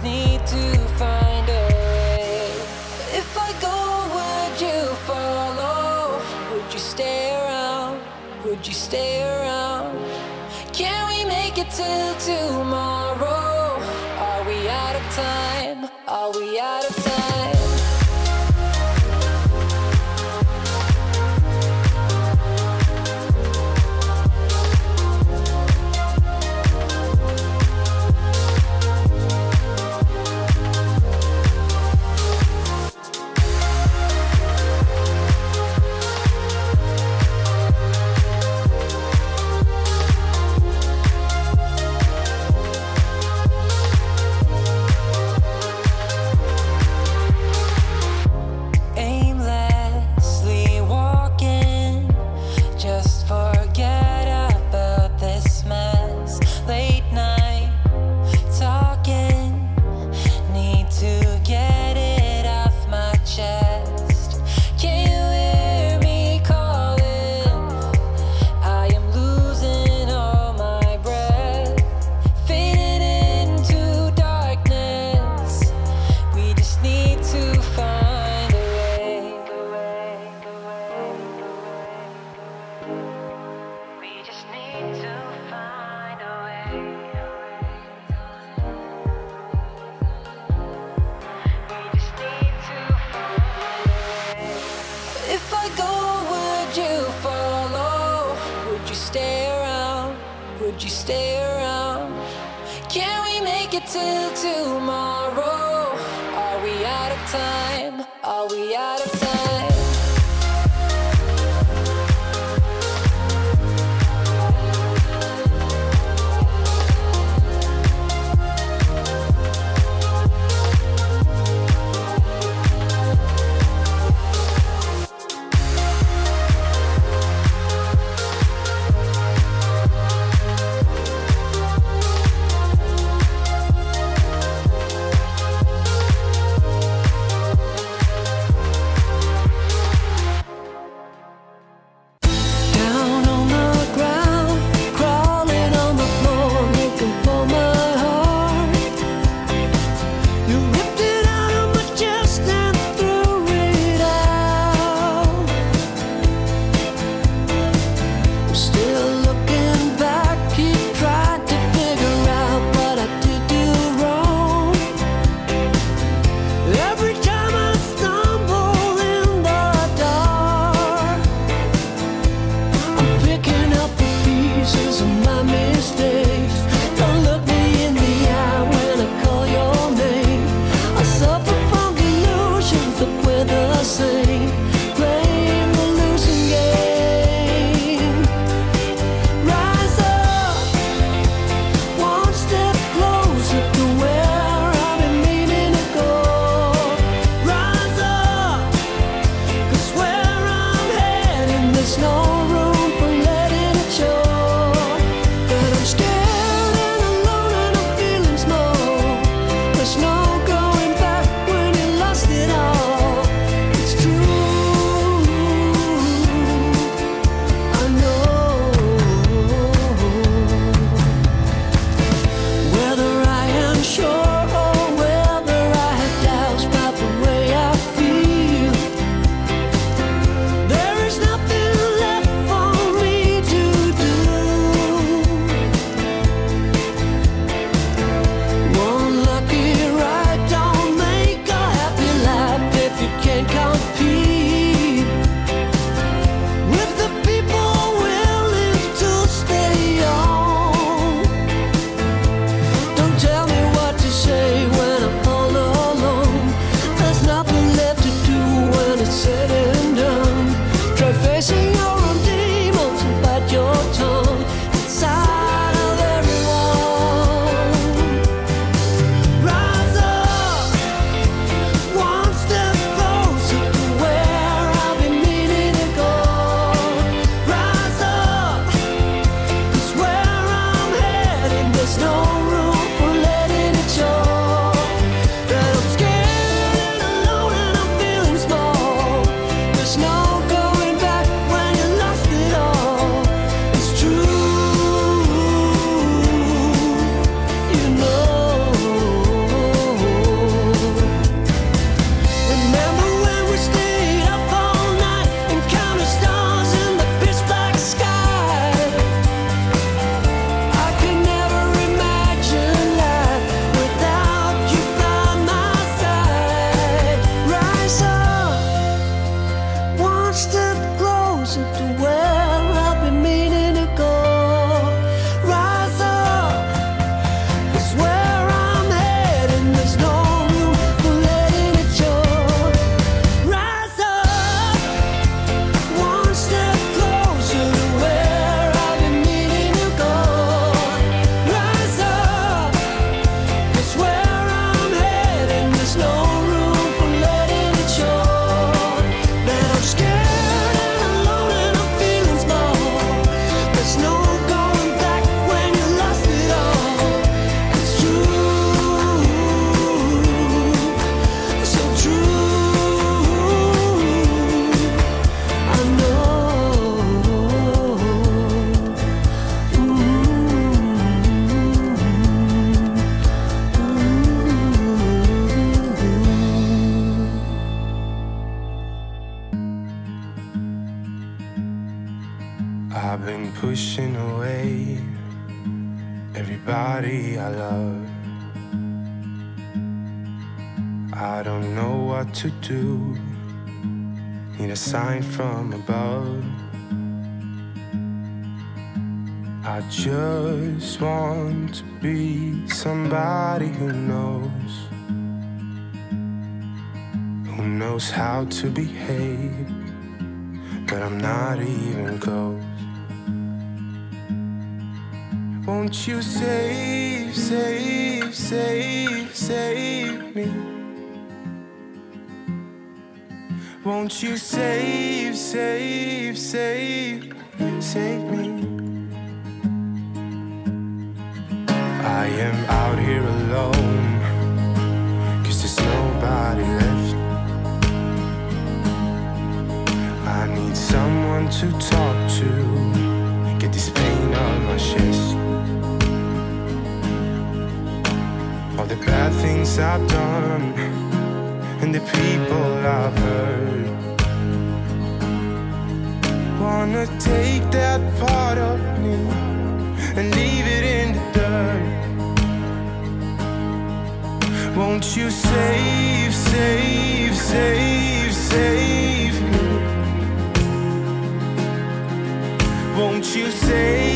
need to find a way. If I go, would you follow? Would you stay around? Would you stay around? Can we make it till tomorrow? Are we out of time? Are we out of time? Would you stay around? Can we make it till tomorrow? Are we out of time? Are we out of time? wishing away everybody I love. I don't know what to do, need a sign from above. I just want to be somebody who knows how to behave, but I'm not even close. Won't you save, save, save, save me? Won't you save, save, save, save me? I am out here alone, 'cause there's nobody left. I need someone to talk to, get this pain on my chest. All the bad things I've done, and the people I've hurt. Wanna take that part of me and leave it in the dirt. Won't you save, save, save, save me? Won't you save?